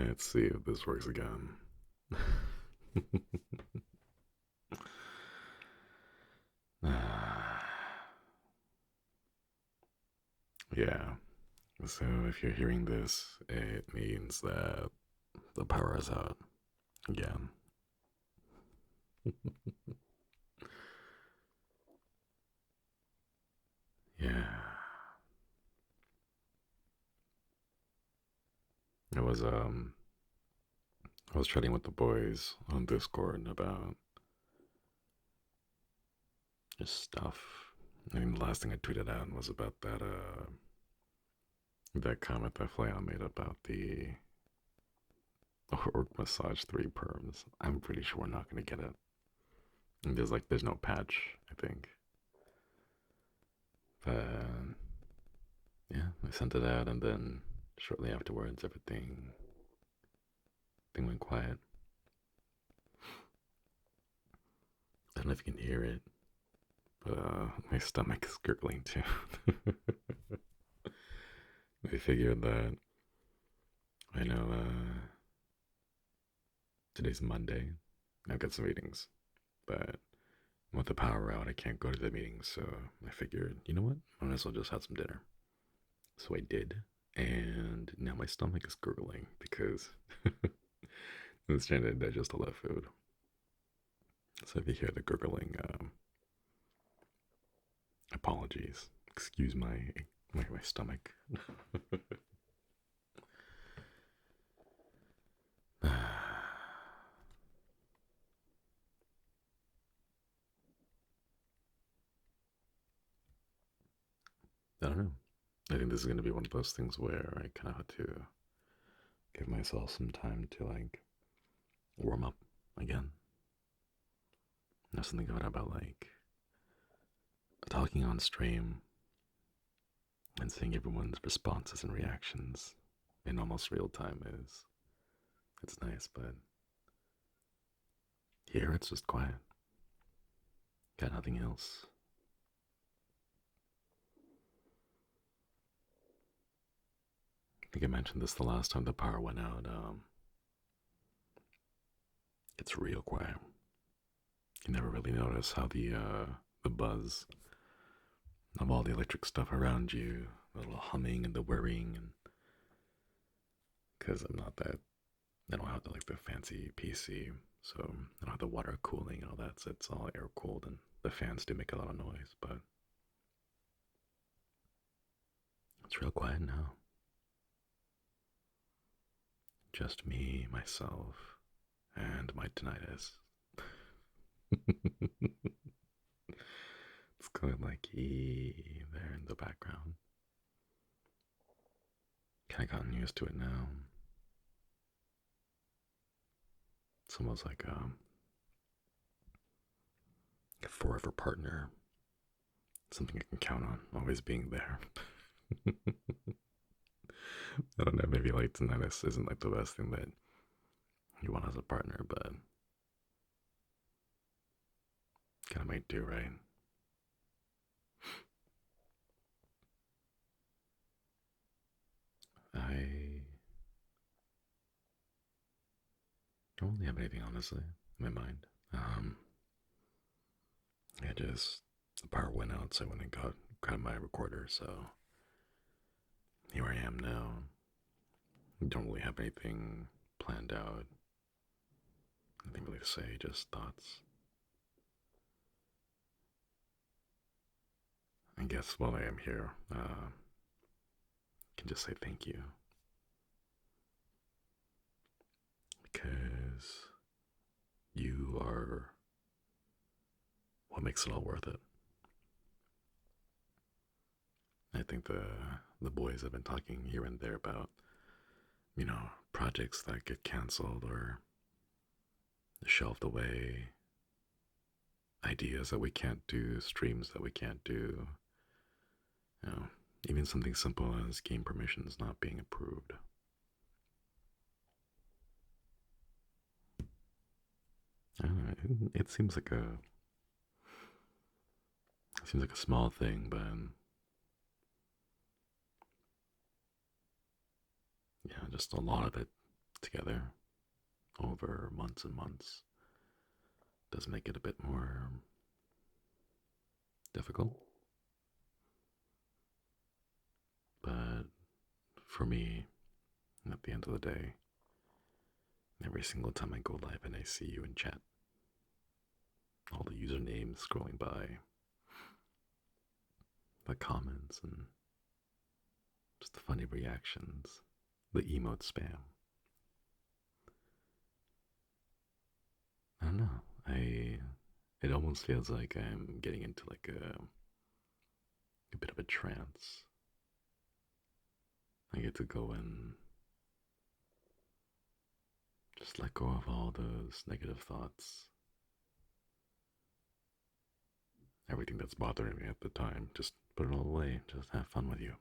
Let's see if this works again. Yeah, so if you're hearing this, it means that the power is out again. Yeah, it was I was chatting with the boys on Discord about just stuff. I mean, the last thing I tweeted out was about that comment that Flayon made about the orc massage 3 perms. I'm pretty sure we're not gonna get it. And there's no patch, I think. But yeah, I sent it out, and then shortly afterwards, everything went quiet. I don't know if you can hear it, but my stomach is gurgling too. I figured that I know today's Monday. I've got some meetings, but with the power out, I can't go to the meetings. So I figured, you know what? I might as well just have some dinner. So I did, and now my stomach is gurgling because it's trying to digest all that food. So if you hear the gurgling, apologies. Excuse my stomach. I don't know. I think this is going to be one of those things where I kind of have to give myself some time to like warm up again. There's something good about like talking on stream and seeing everyone's responses and reactions in almost real time is it's nice, but here it's just quiet. Got nothing else. I think I mentioned this the last time the power went out. It's real quiet. You never really notice how the buzz of all the electric stuff around you, the little humming and the whirring, and because I'm not that, I don't have like the fancy PC, so I don't have the water cooling and all that. So it's all air cooled, and the fans do make a lot of noise, but it's real quiet now. Just me, myself, and my tinnitus. It's going like E there in the background. Kind of gotten used to it now. It's almost like a forever partner, something I can count on, always being there. I don't know, maybe like tinnitus isn't like the best thing that you want as a partner, but kind of might do, right? I don't really have anything, honestly, in my mind. I just, the power went out, so I went and grabbed my recorder, so here I am now. Don't really have anything planned out. Nothing really to say, just thoughts. I guess while I am here, I can just say thank you because you are what makes it all worth it. I think the boys have been talking here and there about, projects that get canceled or shelved away, ideas that we can't do, streams that we can't do, you know, even something simple as game permissions not being approved. I don't know, it seems like a small thing, but yeah, just a lot of it together over months and months does make it a bit more difficult. But for me, at the end of the day, every single time I go live and I see you in chat, all the usernames scrolling by, the comments, and just the funny reactions, the emote spam. I don't know. It almost feels like I'm getting into like a bit of a trance. I get to go and just let go of all those negative thoughts, everything that's bothering me at the time. Just put it all away. Just have fun with you.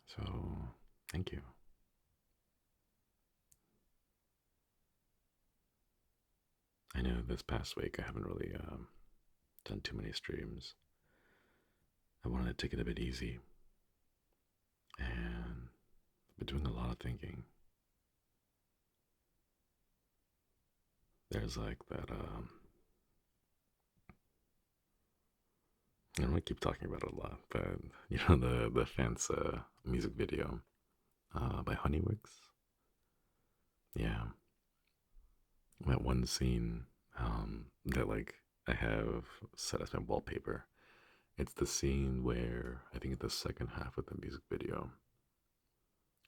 So, thank you. I know this past week I haven't really done too many streams. I wanted to take it a bit easy, and I've been doing a lot of thinking. There's like that. I don't want to keep talking about it a lot, but you know the fence music video by Honeywigs. Yeah, that one scene that like I have set as my wallpaper. It's the scene where I think it's the second half of the music video.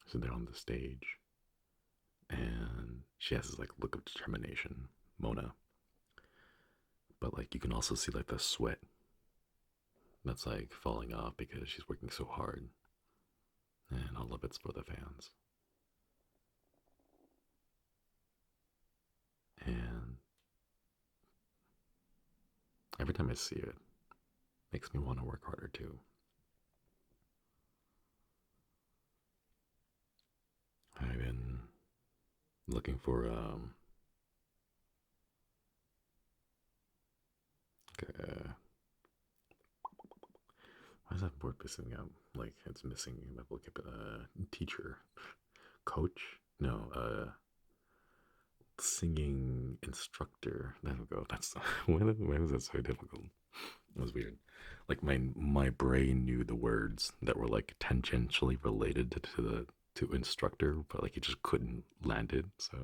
So they're on the stage, and she has this like look of determination, Mona. But like you can also see like the sweat that's like falling off because she's working so hard, and all of it's for the fans. And every time I see it, makes me want to work harder too. I've been looking for why is that word missing out? Like it's missing my vocabulary. Teacher, coach? No, singing instructor. There we go. That's why is that so difficult? It was weird. Like my brain knew the words that were like tangentially related to the to instructor, but like it just couldn't land it. So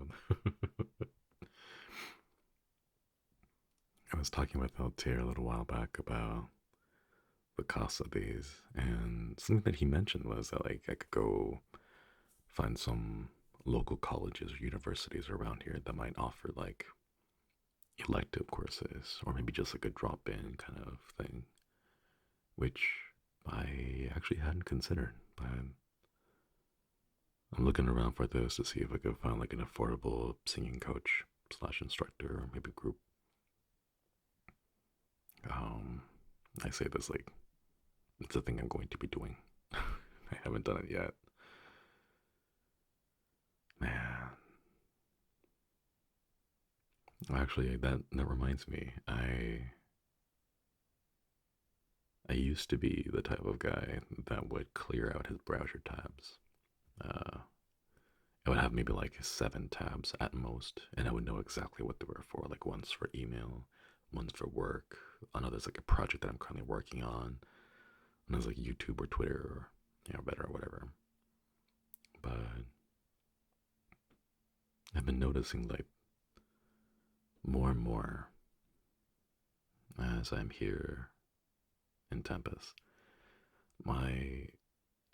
I was talking with Altair a little while back about the cost of these, and something that he mentioned was that like I could go find some local colleges or universities around here that might offer like elective courses or maybe just like a drop in kind of thing, which I actually hadn't considered. But I'm looking around for those to see if I could find like an affordable singing coach slash instructor or maybe group. Um, I say this like it's a thing I'm going to be doing. I haven't done it yet. Man, actually, that reminds me. I used to be the type of guy that would clear out his browser tabs. Uh, I would have maybe like 7 tabs at most, and I would know exactly what they were for. Like one's for email, one's for work, another's like a project that I'm currently working on, and there's like YouTube or Twitter or Better or whatever. But I've been noticing like more and more as I'm here in Tempest, my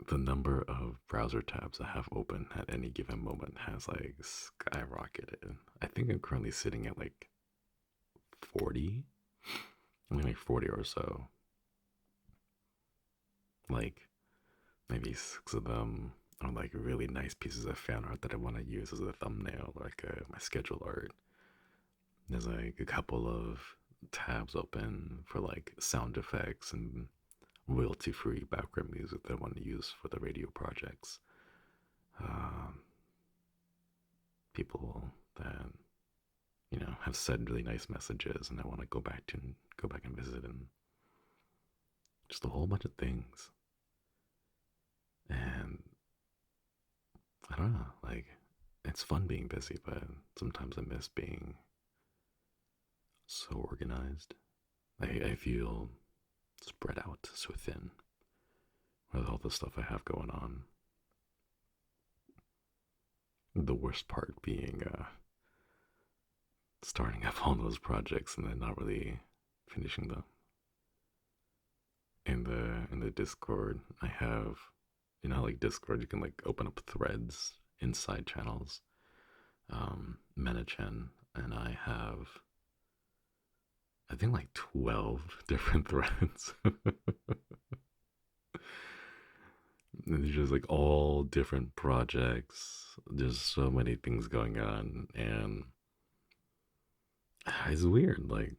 the number of browser tabs I have open at any given moment has like skyrocketed. I think I'm currently sitting at like 40, I mean like 40 or so. Like maybe 6 of them are like really nice pieces of fan art that I want to use as a thumbnail, like my schedule art. There's like a couple of tabs open for like sound effects and royalty free background music that I want to use for the radio projects. Um, People that have said really nice messages, and I want to go back and visit, and just a whole bunch of things. And I don't know, like, it's fun being busy, but sometimes I miss being so organized. I feel spread out so thin with all the stuff I have going on. The worst part being starting up all those projects and then not really finishing them. In the Discord, I have, like Discord, you can like open up threads inside channels, Metachen, and I have, I think, like 12 different threads. It's just like all different projects. There's so many things going on, and it's weird. Like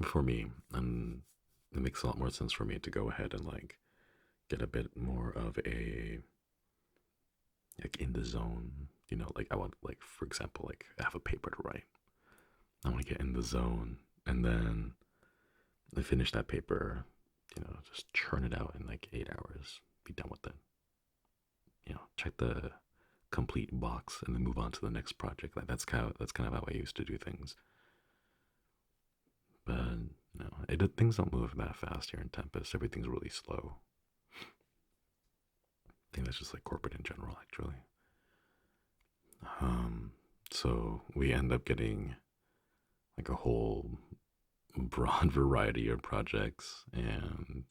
for me, and it makes a lot more sense for me to go ahead and like get a bit more of a like in the zone. Like I want, like, for example, like I have a paper to write. I want to get in the zone, and then I finish that paper. Just churn it out in like 8 hours. Be done with it. Check the complete box and then move on to the next project. Like that's kind of how I used to do things. But no, things don't move that fast here in Tempest. Everything's really slow. I think that's just like corporate in general, actually. So we end up getting like a whole broad variety of projects, and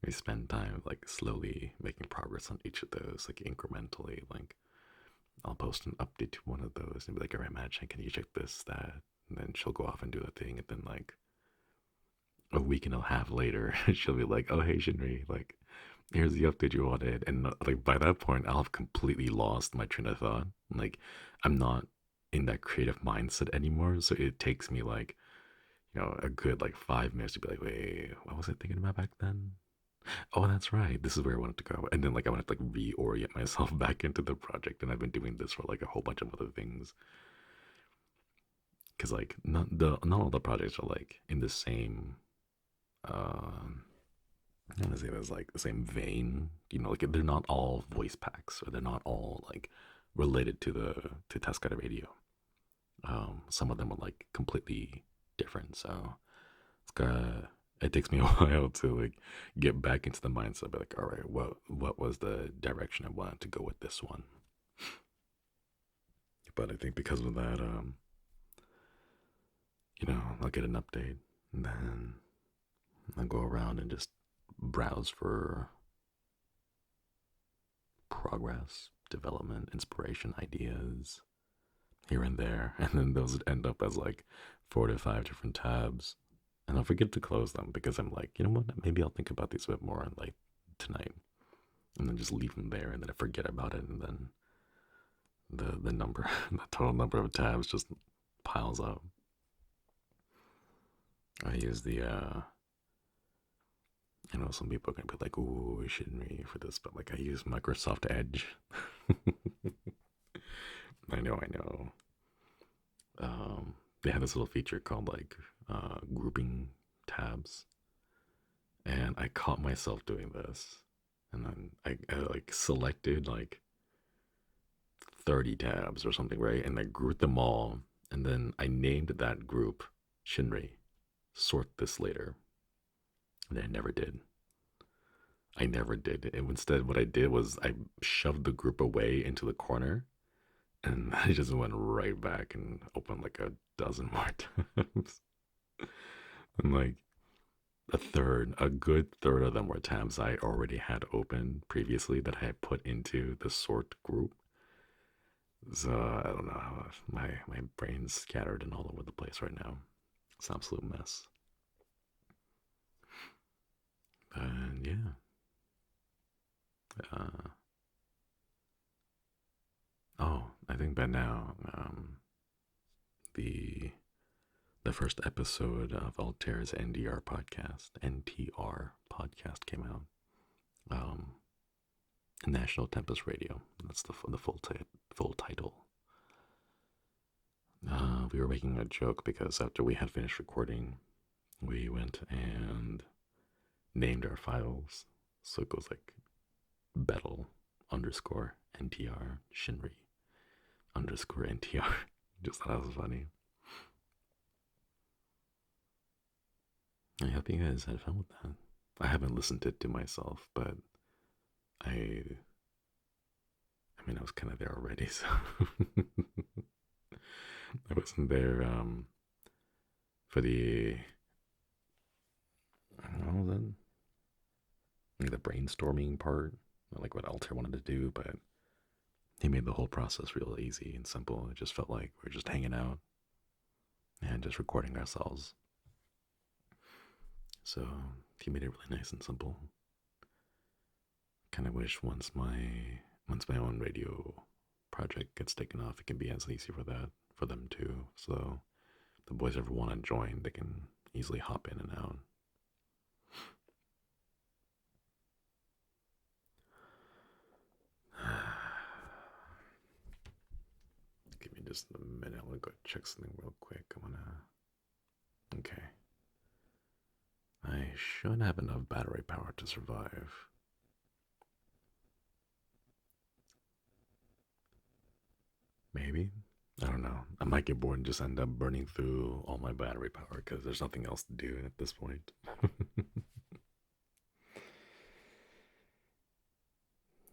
we spend time like slowly making progress on each of those, like incrementally. Like I'll post an update to one of those and be like, all right, Madge, can you check this, that? And then she'll go off and do the thing. And then, like, a week and a half later, she'll be like, oh, hey, Shinri, like, here's the update you wanted. And, like, by that point, I'll have completely lost my train of thought. Like, I'm not in that creative mindset anymore. So it takes me, like, a good, like, 5 minutes to be like, wait, what was I thinking about back then? Oh, that's right. This is where I wanted to go. And then, like, I want to, like, reorient myself back into the project. And I've been doing this for, like, a whole bunch of other things. Because, like, not all the projects are, like, in the same, I want to say there's, like, the same vein. Like, they're not all voice packs, or they're not all, like, related to Tascada Radio. Some of them are, like, completely different. So, it takes me a while to like get back into the mindset. Be like, all right, what was the direction I wanted to go with this one? But I think because of that, I'll get an update, and then I'll go around and just browse for progress, development, inspiration, ideas here and there, and then those would end up as like 4 to 5 different tabs. And I'll forget to close them because I'm like, you know what? Maybe I'll think about these a bit more like tonight, and then just leave them there, and then I forget about it, and then the number, the total number of tabs just piles up. I use the some people are gonna be like, "Ooh, we shouldn't read for this," but like I use Microsoft Edge. I know. They have this little feature called like grouping tabs, and I caught myself doing this, and then I like selected like 30 tabs or something, right? And I grouped them all, and then I named that group Shinri. Sort this later. And I never did. I never did. And instead, what I did was I shoved the group away into the corner, and I just went right back and opened like a dozen more tabs. And like a good third of them were tabs I already had open previously that I had put into the sort group. So I don't know. My brain's scattered and all over the place right now. It's an absolute mess. And yeah. Uh, I think by now, the the first episode of Altair's NTR podcast came out. Um, National Tempest Radio. That's the full title. We were making a joke because after we had finished recording, we went and named our files. So it goes like Battle _ NTR Shinri underscore NTR. Just thought that was funny. I hope you guys had fun with that. I haven't listened to it to myself, but I I mean I was kind of there already, so I wasn't there for the I don't know the brainstorming part, like what Alter wanted to do, but he made the whole process real easy and simple. It just felt like we are just hanging out and just recording ourselves. So he made it really nice and simple. Kind of wish once my own radio project gets taken off, it can be as easy for them too. So if the boys ever want to join, they can easily hop in and out. Give me just a minute. I want to go check something real quick. Okay. I should have enough battery power to survive. Maybe. I don't know. I might get bored and just end up burning through all my battery power because there's nothing else to do at this point.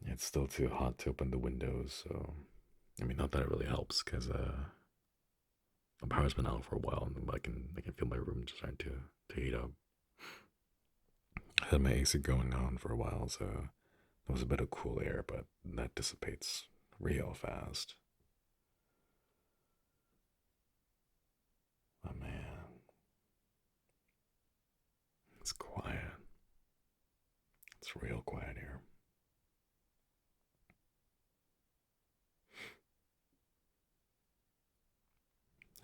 It's still too hot to open the windows, so I mean, not that it really helps because the power's been out for a while, and I can feel my room just starting to heat up. I had my AC going on for a while, so there was a bit of cool air, but that dissipates real fast. Oh man, it's quiet. It's real quiet here.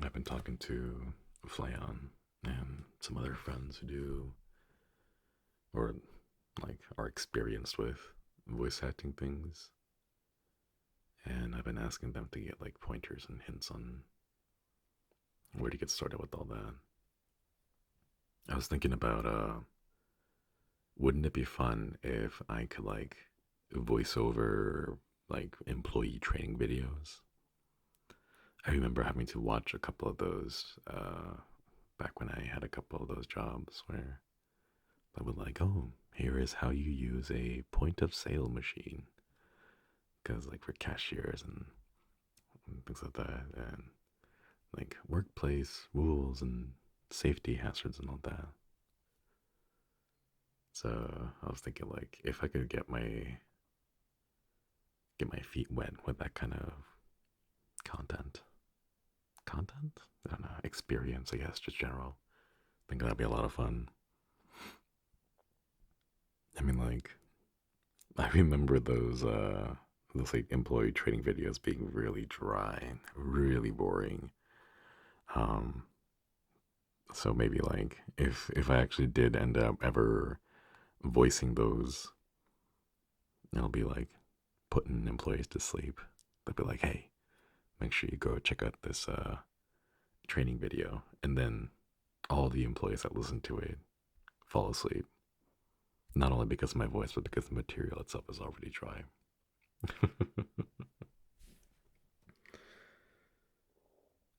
I've been talking to Flayon and some other friends who do, or like are experienced with voice acting things, and I've been asking them to get like pointers and hints on where to get started with all that. I was thinking about wouldn't it be fun if I could like voice over like employee training videos? I remember having to watch a couple of those back when I had a couple of those jobs where I would like, oh, here is how you use a point of sale machine, because like for cashiers and things like that, and like workplace rules and safety hazards and all that. So I was thinking like if I could get my feet wet with that kind of content, content, I don't know, experience, I guess, just general. I think that'd be a lot of fun. I mean, like I remember those like employee training videos being really dry and really boring. Um, so maybe like if I actually did end up ever voicing those, it'll be like putting employees to sleep. They'll be like, hey, make sure you go check out this training video, and then all the employees that listen to it fall asleep. Not only because of my voice, but because the material itself is already dry.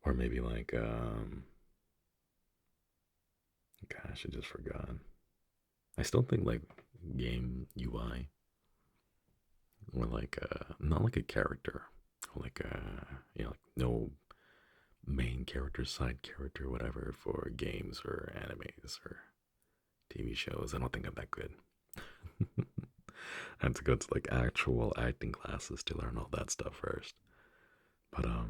Or maybe like, gosh, I just forgot. I still think like game UI, or like not like a character, or like like no main character, side character, whatever for games or animes or TV shows. I don't think I'm that good. I had to go to like actual acting classes to learn all that stuff first. But I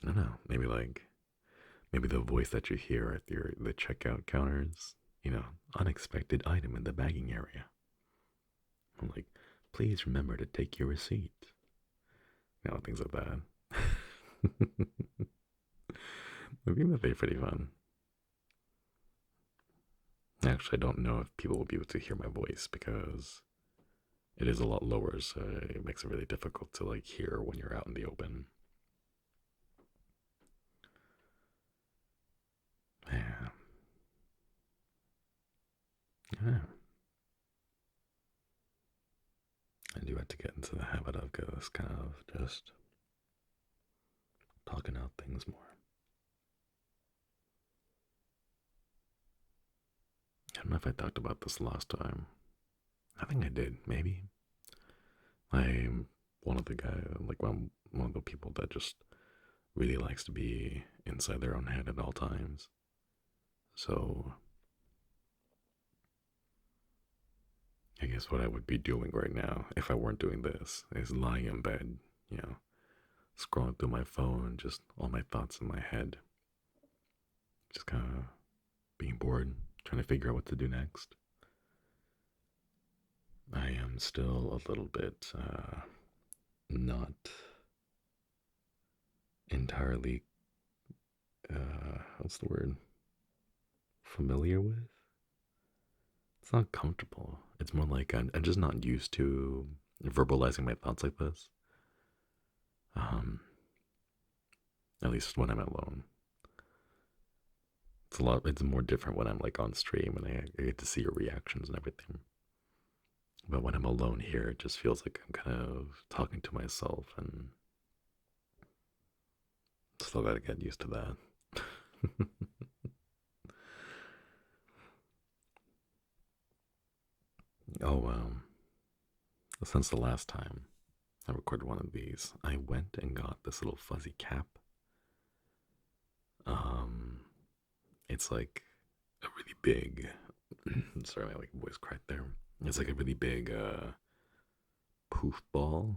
don't know. Maybe the voice that you hear at the checkout counters. Unexpected item in the bagging area. I'm like, please remember to take your receipt. Things like that. I think that'd be pretty fun. Actually, I don't know if people will be able to hear my voice because it is a lot lower, so it makes it really difficult to like hear when you're out in the open. Yeah. Yeah. try to get into the habit of just kind of just talking out things more. I don't know if I talked about this last time. I think I did, maybe. I'm one of the guy, like one of the people that just really likes to be inside their own head at all times. So I guess what I would be doing right now if I weren't doing this is lying in bed, you know, scrolling through my phone, just all my thoughts in my head, just kind of being bored, trying to figure out what to do next. I am still a little bit not entirely, what's the word, familiar with. It's not comfortable. It's more like I'm just not used to verbalizing my thoughts like this. Um, at least when I'm alone. It's more different when I'm like on stream and I get to see your reactions and everything. But when I'm alone here, it just feels like I'm kind of talking to myself, and still gotta get used to that. Oh, since the last time I recorded one of these, I went and got this little fuzzy cap. Um, it's like a really big. Sorry, my like voice cracked there. It's like a really big poof ball,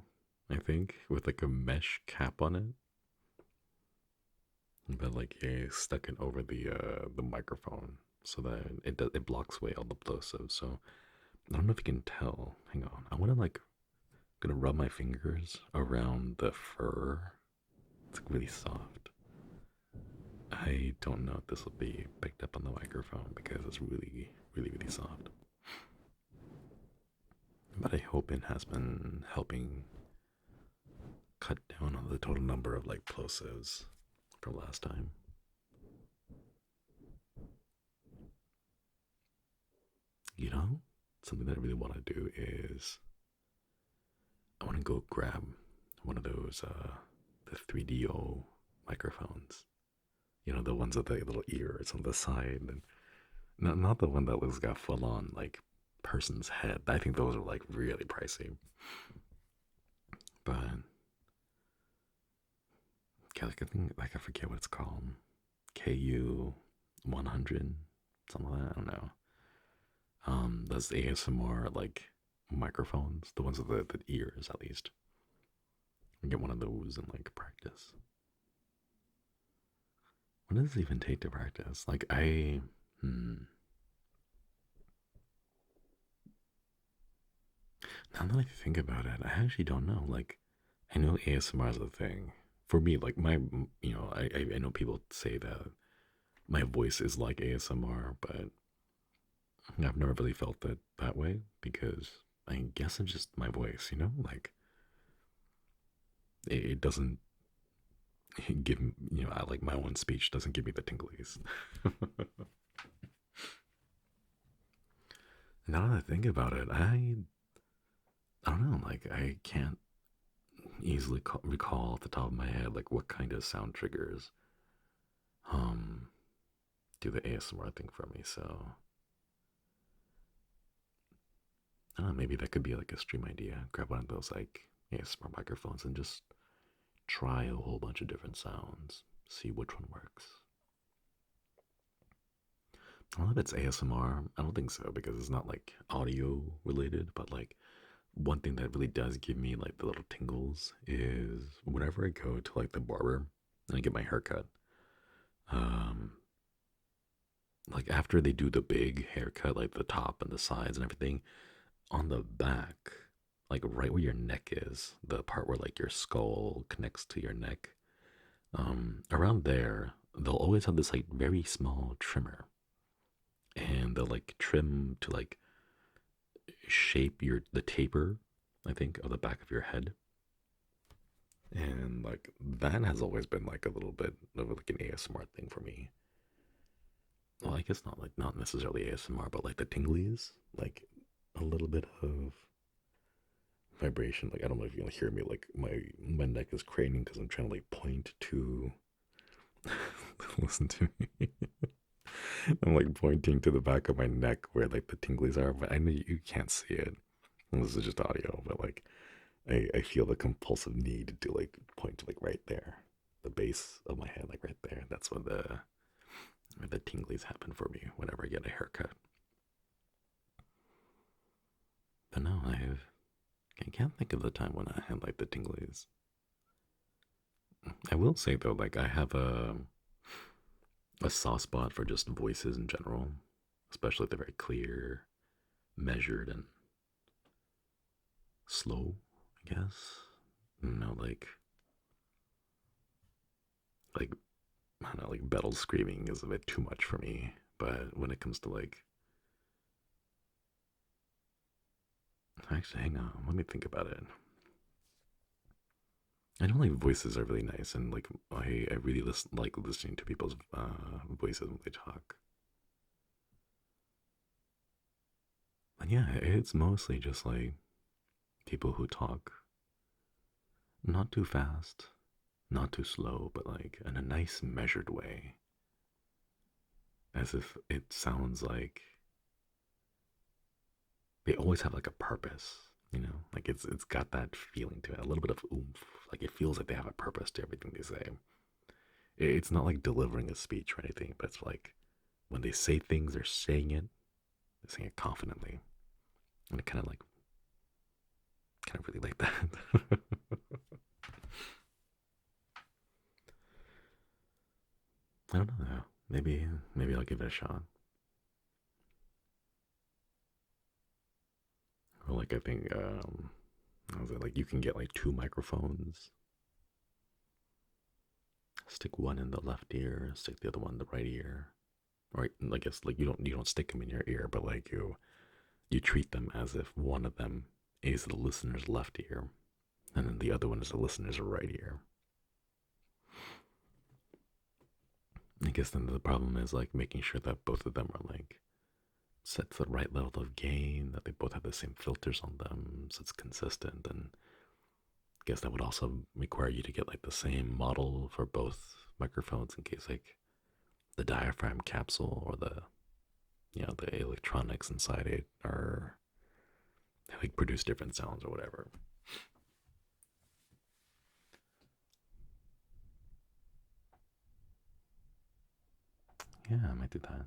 I think, with like a mesh cap on it. But like you stuck it over the microphone so that it blocks away all the plosives. So I don't know if you can tell. Hang on, I want to like gonna rub my fingers around the fur. It's like really soft. I don't know if this will be picked up on the microphone because it's really, really, really soft. But I hope it has been helping cut down on the total number of like plosives from last time. You know, something that I really want to do is I want to go grab one of those the 3DO microphones. You know, the ones with the little ears on the side, and not the one that looks got full on like person's head. I think those are like really pricey. But like I think like I forget what it's called. KU 100, something like that. I don't know. That's the ASMR like microphones, the ones with the ears at least. Get one of those and like practice. What does it even take to practice? Like now that I think about it, I actually don't know. Like, I know ASMR is a thing for me. Like I know people say that my voice is like ASMR, but I've never really felt it that way because I guess it's just my voice. Like it doesn't give I like my own speech doesn't give me the tinglies. Now that I think about it, I don't know. Like I can't easily recall off the top of my head like what kind of sound triggers um do the ASMR thing for me. So I don't know, maybe that could be like a stream idea. Grab one of those like ASMR microphones and just try a whole bunch of different sounds. See which one works. I don't know if it's ASMR. I don't think so because it's not like audio related, but like one thing that really does give me like the little tingles is whenever I go to like the barber and I get my haircut. Um, like after they do the big haircut, like the top and the sides and everything, on the back, like right where your neck is, the part where like your skull connects to your neck, around there, they'll always have this like very small trimmer, and they'll like trim to like shape the taper, I think, of the back of your head. And like that has always been like a little bit of like an ASMR thing for me. Well, I guess not necessarily ASMR, but like the tinglies, like a little bit of vibration. Like I don't know if you can hear me. Like my neck is craning because I'm trying to like point to listen to me. I'm like pointing to the back of my neck where like the tinglies are, but I know you can't see it. This is just audio, but like I feel the compulsive need to like point to like right there, the base of my head, like right there. That's where the tinglies happen for me whenever I get a haircut. But no, I can't think of the time when I had like the tinglies. I will say though, like I have a soft spot for just voices in general, especially if they're very clear, measured, and slow. I guess you know, like I don't know, like Bettel screaming is a bit too much for me. But when it comes to like, actually, hang on, let me think about it. I know like voices are really nice, and like I really like listening to people's voices when they talk. But yeah, it's mostly just like people who talk not too fast, not too slow, but like in a nice measured way, as if it sounds like they always have like a purpose. You know, like it's got that feeling to it, a little bit of oomph. Like it feels like they have a purpose to everything they say. It's not like delivering a speech or anything, but it's like when they say things, they're saying it confidently, and I kind of really like that. I don't know. Maybe I'll give it a shot. Or like I think I was like you can get like two microphones. Stick one in the left ear, stick the other one in the right ear. Or I guess like you don't stick them in your ear, but like you treat them as if one of them is the listener's left ear, and then the other one is the listener's right ear. I guess then the problem is like making sure that both of them are like set to the right level of gain, that they both have the same filters on them, so it's consistent. And I guess that would also require you to get like the same model for both microphones in case like the diaphragm capsule or the electronics inside it are they like produce different sounds or whatever. Yeah, I might do that.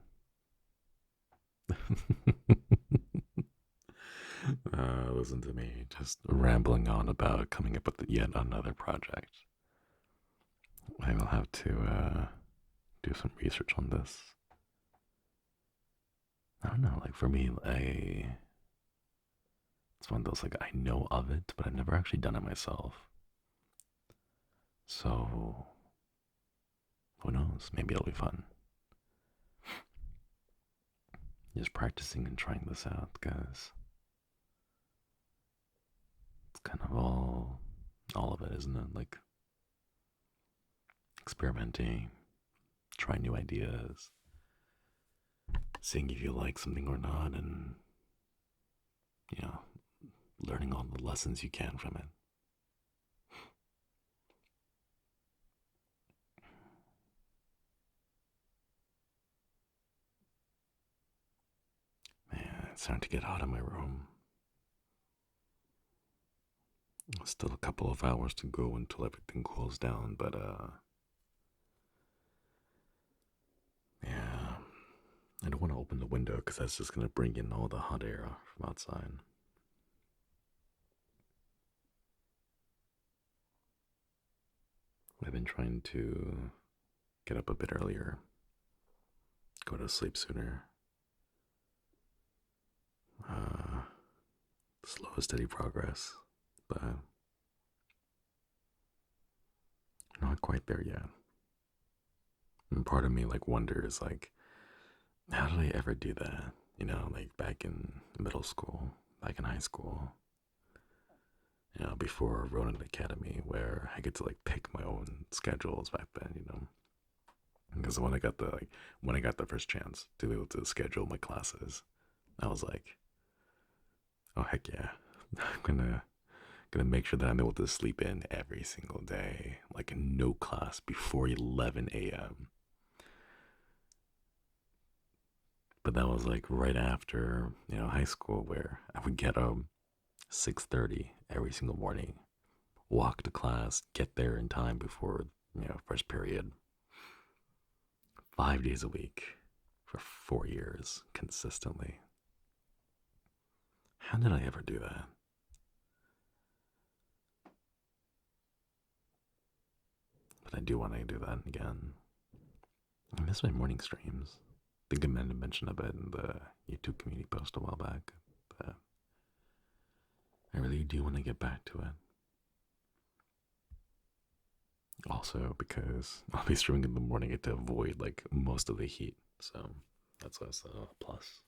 Listen to me just rambling on about coming up with yet another project. I will have to do some research on this. I don't know, like for me, it's one of those like I know of it, but I've never actually done it myself. So who knows? Maybe it'll be fun. Just practicing and trying this out, guys. It's kind of all of it, isn't it? Like experimenting, trying new ideas, seeing if you like something or not, and you know, learning all the lessons you can from it. Man, it's starting to get hot in my room. Still a couple of hours to go until everything cools down, but yeah, I don't want to open the window because that's just gonna bring in all the hot air from outside. I've been trying to get up a bit earlier, go to sleep sooner. Uh, Slow, steady progress, but not quite there yet. And part of me like wonders like, how did I ever do that? You know, like back in middle school, back in high school, before Ronin Academy, where I get to like pick my own schedules back then, because when I got the first chance to be able to schedule my classes, I was like, oh heck yeah, I'm gonna Gonna make sure that I'm able to sleep in every single day, like no class before 11 a.m. But that was like right after, high school where I would get 6:30 every single morning, walk to class, get there in time before, first period, 5 days a week for 4 years consistently. How did I ever do that? But I do want to do that again. I miss my morning streams. I think Amanda mentioned a bit in the YouTube community post a while back. But I really do want to get back to it. Also, because I'll be streaming in the morning to avoid like most of the heat, so that's a plus.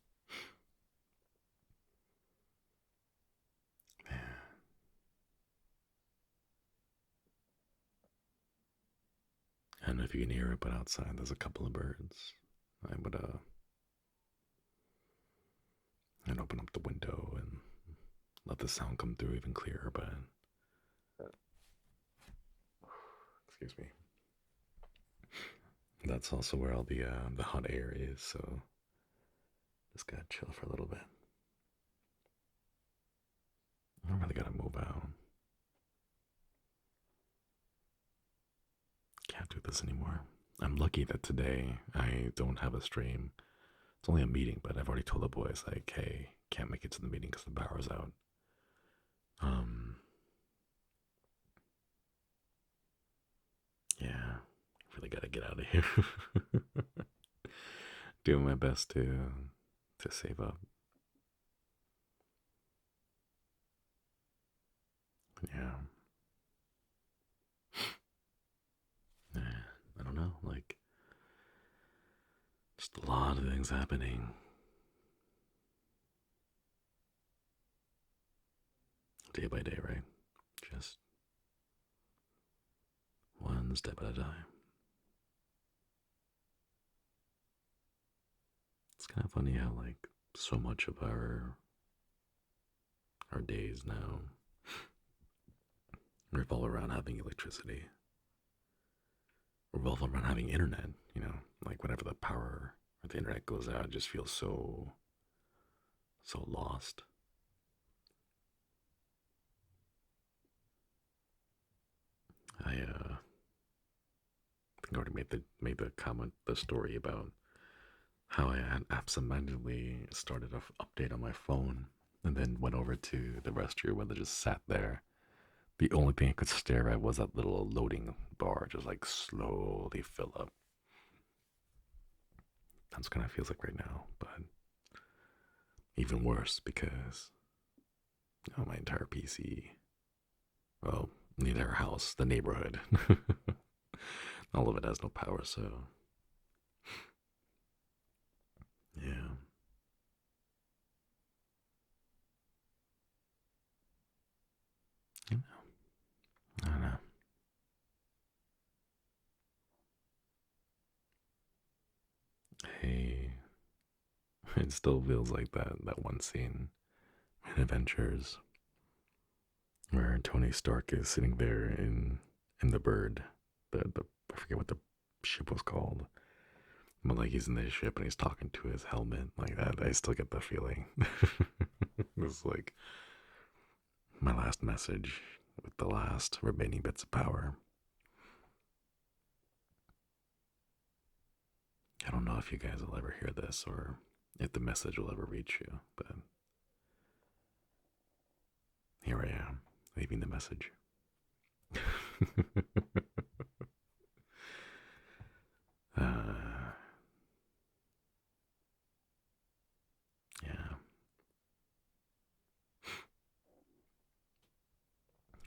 I don't know if you can hear it, but outside there's a couple of birds. I would and open up the window and let the sound come through even clearer. But excuse me, that's also where all the hot air is. So just gotta chill for a little bit. I don't really gotta move out. Can't do this anymore. I'm lucky that today I don't have a stream. It's only a meeting, but I've already told the boys like, hey, can't make it to the meeting because the power's out. Yeah, really gotta get out of here. Doing my best to save up. Yeah. I don't know, like just a lot of things happening. Day by day, right? Just one step at a time. It's kind of funny how like so much of our days now revolve around having electricity, revolve around having internet. Like whenever the power or the internet goes out, it just feels so lost. I think I already made the comment, the story about how I had absentmindedly started an update on my phone and then went over to the restroom and then just sat there. The only thing I could stare at was that little loading bar just like slowly fill up. That's kind of feels like right now, but even worse because my entire PC, well, the entire house, the neighborhood, all of it has no power. So yeah, I don't know. Hey, it still feels like that one scene in Adventures where Tony Stark is sitting there in the bird, the I forget what the ship was called, but like he's in the ship and he's talking to his helmet like that. I still get the feeling. It's like my last message with the last remaining bits of power. I don't know if you guys will ever hear this or if the message will ever reach you, but here I am, leaving the message. uh, yeah.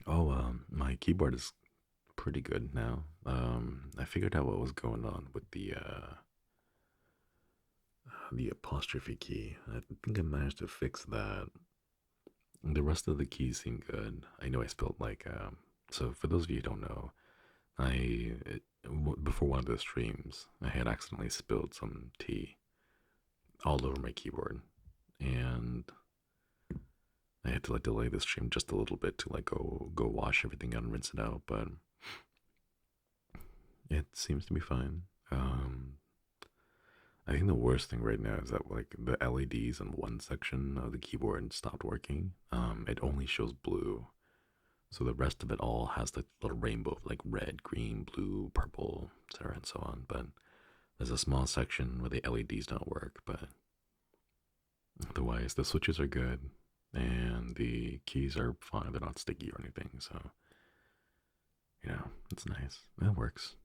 Oh, my keyboard is pretty good now. I figured out what was going on with the apostrophe key. I think I managed to fix that. The rest of the keys seem good. I know I spelled like so for those of you who don't know, before one of the streams, I had accidentally spilled some tea all over my keyboard, and I had to like delay the stream just a little bit to like go wash everything out and rinse it out, but it seems to be fine. I think the worst thing right now is that like the LEDs in one section of the keyboard stopped working. It only shows blue, so the rest of it all has the little rainbow of like red, green, blue, purple, etc., and so on. But there's a small section where the LEDs don't work, but otherwise the switches are good and the keys are fine. They're not sticky or anything, so it's nice. It works.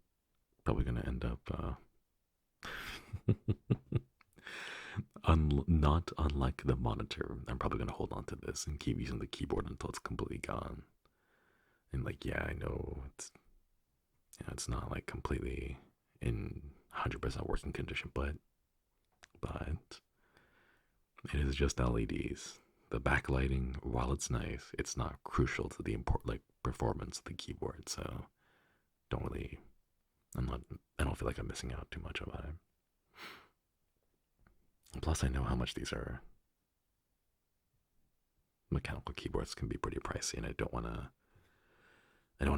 Probably gonna end up not unlike the monitor. I'm probably gonna hold on to this and keep using the keyboard until it's completely gone. And like, yeah, I know it's not like completely in 100% working condition, but it is just LEDs. The backlighting, while it's nice, it's not crucial to the like performance of the keyboard. So don't really, I'm not, I don't feel like I'm missing out too much about it. Plus, I know how much these are. Mechanical keyboards can be pretty pricey, and I don't want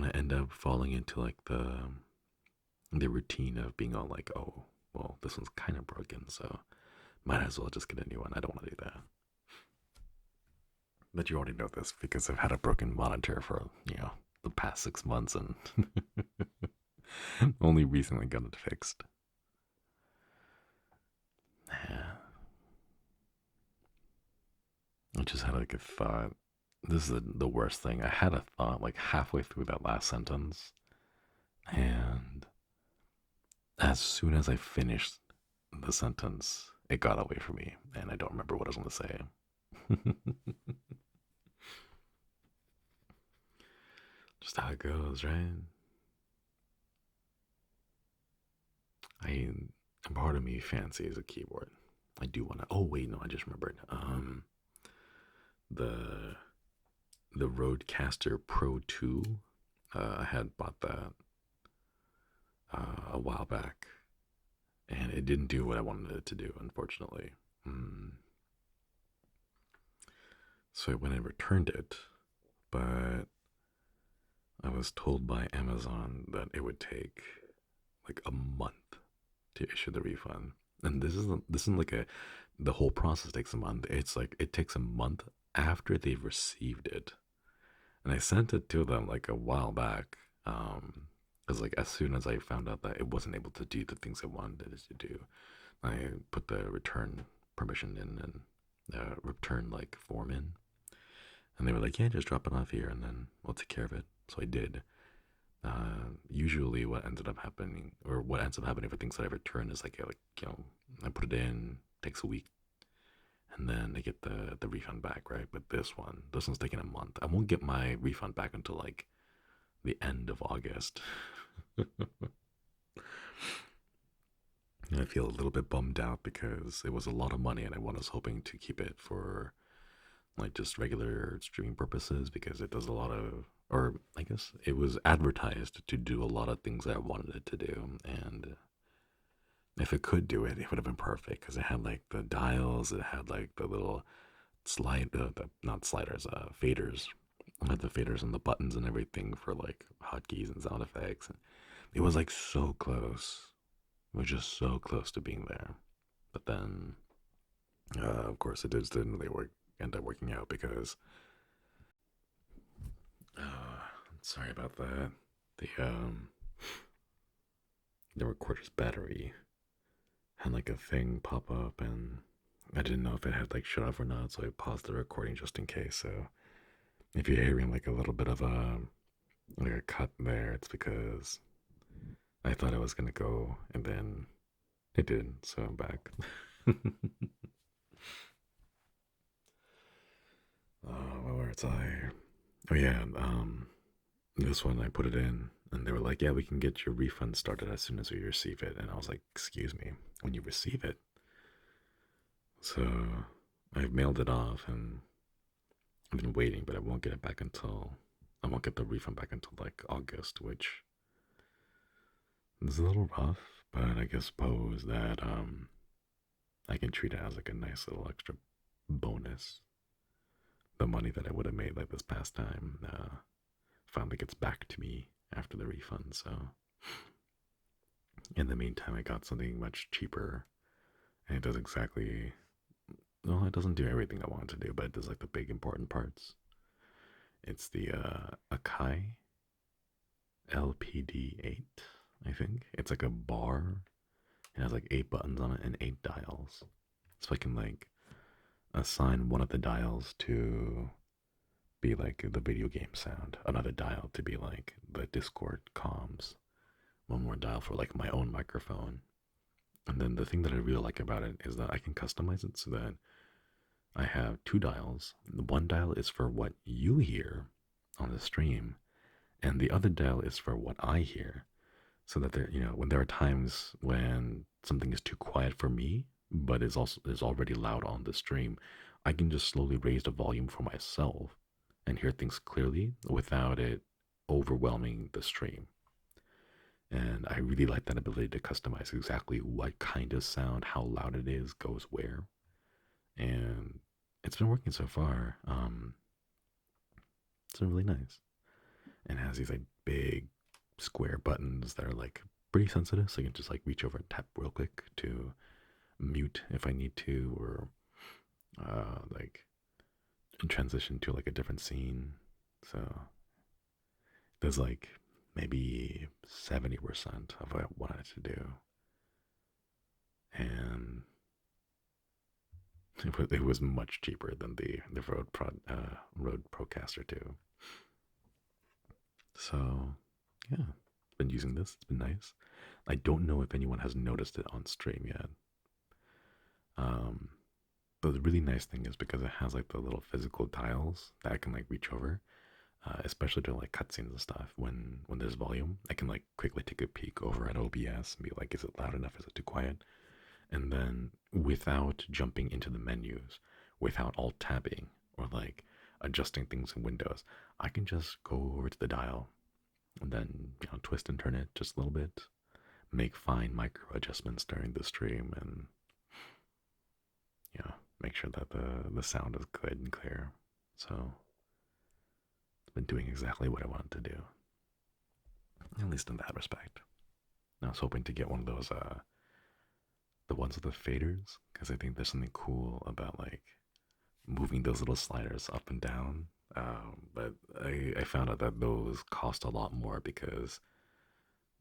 to end up falling into like the routine of being all like, oh, well, this one's kind of broken, so might as well just get a new one. I don't want to do that. But you already know this because I've had a broken monitor for the past 6 months and only recently got it fixed. Yeah. I just had like a thought. This is the worst thing. I had a thought like halfway through that last sentence, and as soon as I finished the sentence, it got away from me, and I don't remember what I was going to say. Just how it goes, right? I, part of me fancies a keyboard. I do want to. Oh wait, no, I just remembered. The the Rodecaster Pro 2. I had bought that a while back, and it didn't do what I wanted it to do, unfortunately. So I went and returned it, but I was told by Amazon that it would take like a month to issue the refund. And this isn't like the whole process takes a month. It's like it takes a month after they've received it. And I sent it to them like a while back. Because like as soon as I found out that it wasn't able to do the things I wanted it to do, I put the return permission in and return like form in, and they were like, "Yeah, just drop it off here, and then we'll take care of it." So I did. Usually, what ended up happening, or what ends up happening for things that I return, is like I put it in, takes a week, and then I get the refund back, right? But this one's taking a month. I won't get my refund back until like the end of August. I feel a little bit bummed out because it was a lot of money and I was hoping to keep it for like just regular streaming purposes because it does a lot of, or I guess it was advertised to do a lot of things that I wanted it to do. And if it could do it, it would have been perfect because it had like the dials, it had like the little not sliders, faders. It had the faders and the buttons and everything for like hotkeys and sound effects. And it was like so close. It was just so close to being there. But then, of course, it just didn't really end up working out because, sorry about that. The the recorder's battery had like a thing pop up, and I didn't know if it had like shut off or not, so I paused the recording just in case. So if you're hearing like a little bit of a cut there, it's because I thought I was gonna go, and then it didn't. So I'm back. Where it's I? Oh yeah, this one I put it in, and they were like, "Yeah, we can get your refund started as soon as we receive it." And I was like, "Excuse me, when you receive it?" So I've mailed it off, and I've been waiting, but I won't get the refund back until like August, which is a little rough. But I guess suppose that I can treat it as like a nice little extra bonus. the money that I would have made like this past time finally gets back to me after the refund. So in the meantime, I got something much cheaper, and it does exactly. Well, it doesn't do everything I want it to do, but it does like the big important parts. It's the Akai LPD8, I think. It's like a bar. It has like 8 buttons on it and 8 dials. So I can like assign one of the dials to be like the video game sound, another dial to be like the Discord comms, one more dial for like my own microphone. And then the thing that I really like about it is that I can customize it so that I have 2 dials. The one dial is for what you hear on the stream, and the other dial is for what I hear. So that there, when there are times when something is too quiet for me, but is already loud on the stream, I can just slowly raise the volume for myself and hear things clearly without it overwhelming the stream. And I really like that ability to customize exactly what kind of sound, how loud it is, goes where. And it's been working so far. It's been really nice. And it has these like big square buttons that are like pretty sensitive, so you can just like reach over and tap real quick to mute if I need to, or like transition to like a different scene. So there's like maybe 70% of what I wanted to do, and it was much cheaper than the Rode Procaster 2. So yeah, been using this. It's been nice. I don't know if anyone has noticed it on stream yet. Um, but the really nice thing is because it has like the little physical tiles that I can like reach over, especially during like cutscenes and stuff. When there's volume, I can like quickly take a peek over at OBS and be like, is it loud enough? Is it too quiet? And then without jumping into the menus, without alt tabbing or like adjusting things in Windows, I can just go over to the dial and then twist and turn it just a little bit, make fine micro adjustments during the stream, and make sure that the sound is good and clear. So it's been doing exactly what I wanted to do, at least in that respect. I was hoping to get one of those the ones with the faders, because I think there's something cool about like moving those little sliders up and down. But I found out that those cost a lot more because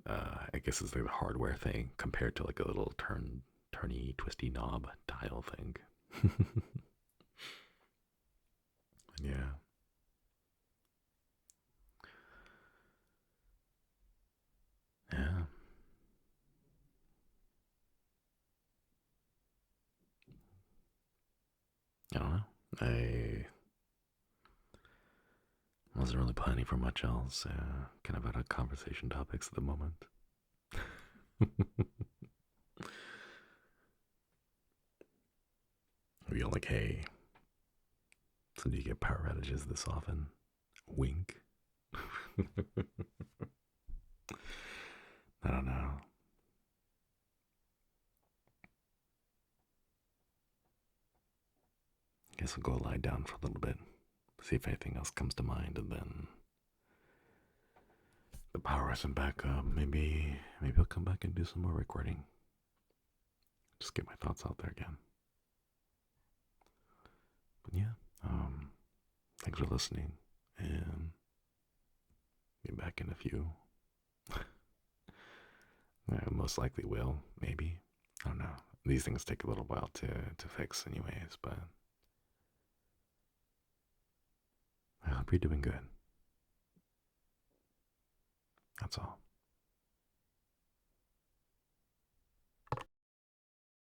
I guess it's like the hardware thing compared to like a little turny, twisty knob dial thing. Yeah. Yeah. I don't know. I wasn't really planning for much else. Kind of out of conversation topics at the moment. We are like, hey, so do you get power outages this often? Wink. I don't know. Guess I'll go lie down for a little bit, see if anything else comes to mind, and then the power isn't back up. Maybe I'll come back and do some more recording. Just get my thoughts out there again. But yeah, thanks for listening, and be back in a few. I most likely will, maybe. I don't know. These things take a little while to fix, anyways, but I hope you're doing good. That's all.